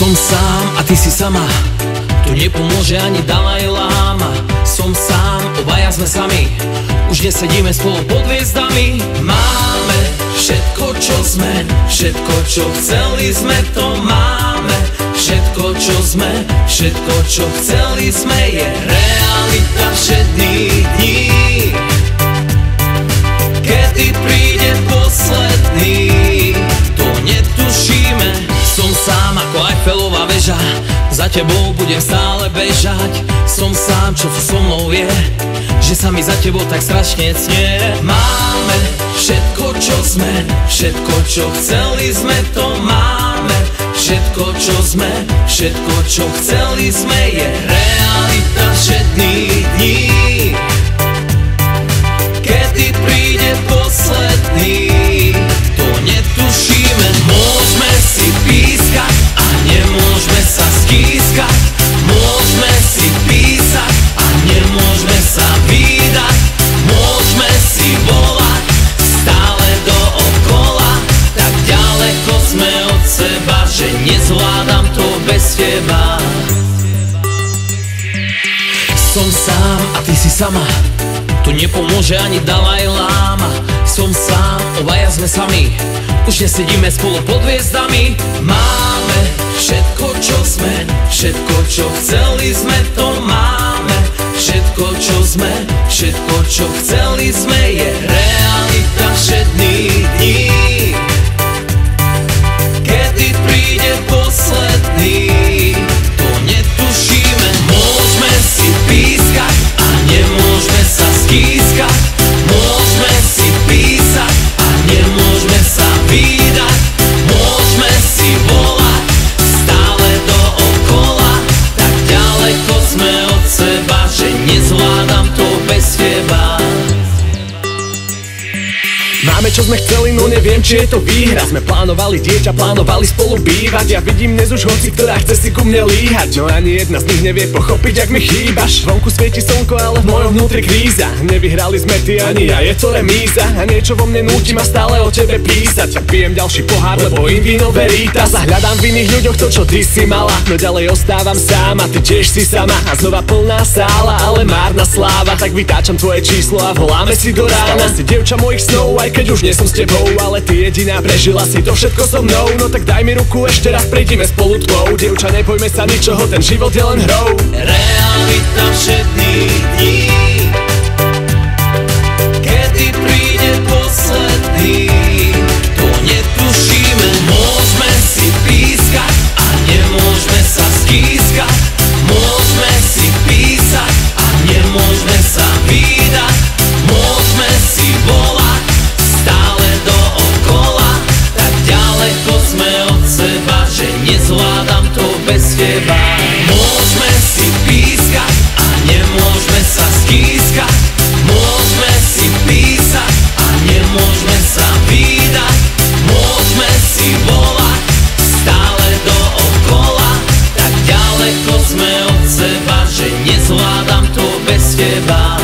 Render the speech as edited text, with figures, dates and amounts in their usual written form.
Som sám a ty si sama, tu nepomôže ani Dalaj Lama. Som sám, obaja sme sami, už nesedíme spolu pod hviezdami. Máme všetko, čo sme, všetko, čo chceli sme, to máme. Všetko, čo sme, všetko, čo chceli sme, je realita všedných dní. Kedy príde posledný, to netušíme. Som sám ako Eiffelová väža, za tebou budem stále bežať. Som sám, čo so mnou je, že sa mi za tebou tak strašne cnie. Máme všetko, čo sme, všetko, čo chceli sme, to máme. Všetko, čo sme, všetko, čo chceli sme, je realita všedných dní. Kedy príde posledný, to netušíme. Môžeme si pískať a nemôžeme sa stískať. Môžeme si písať a nemôžeme sa vídať. Môžeme si volať stále dookola. Tak ďaleko sme od seba, že nezvládam to bez teba. Som sám a ty si sama, tu nepomôže ani Dalaj Lama. Som sám, obaja sme sami, už nesedíme spolu pod hviezdami. Máme všetko, čo sme, všetko, čo chceli sme, to máme. Všetko, čo sme, všetko, čo chceli sme, je realita všedných dní. Kedy príde posledný, to netušíme. Môžeme si pískať a nemôžeme sa stískať. Môžeme si písať a nemôžeme sa vídať. Môžeme si volať stále dookola. Tak ďaleko sme od seba, že nezvládam to bez teba. Máme čo sme chceli, no neviem, či je to výhra. Sme plánovali dieťa, plánovali spolu bývať. Ja vidím dnes už hoci, ktorá chce si ku mne líhať. No ani jedna z nich nevie pochopiť, ak mi chýbaš. Vonku svieti slnko, ale v mojom vnútri kríza. Nevyhrali sme ty ani ja, je to remíza. A niečo vo mne núti ma stále o tebe písať. Tak pijem ďalší pohár, lebo im víno veritas. A hľadám v iných ľuďoch to, čo ty si mala. No ďalej ostávam sám a ty tiež si sama. A znova plná sála, ale márna sláva. Tak vytáčam tvoje číslo a voláme si do rána. Stala si dievča mojich snov, aj keď už nie som s tebou, ale ty jediná prežila si to všetko so mnou. No tak daj mi ruku, ešte raz prejdime spolu tmou. Dievča, nepojme sa ničoho, ten život je len hrou. Realita všedných dní. Kedy príde posledný, to netušíme. Môžeme si pískať a nemôžeme sa stískať. Môžeme si písať a nemôžeme sa vídať. Môžeme si volať stále dookola. Tak ďaleko sme od seba, že nezvládam to bez teba. Môžeme si pískať a nemôžeme sa stískať. Môžeme si písať a nemôžeme sa vídať. Môžeme si volať stále dookola. Tak ďaleko sme od seba, že nezvládam to bez teba.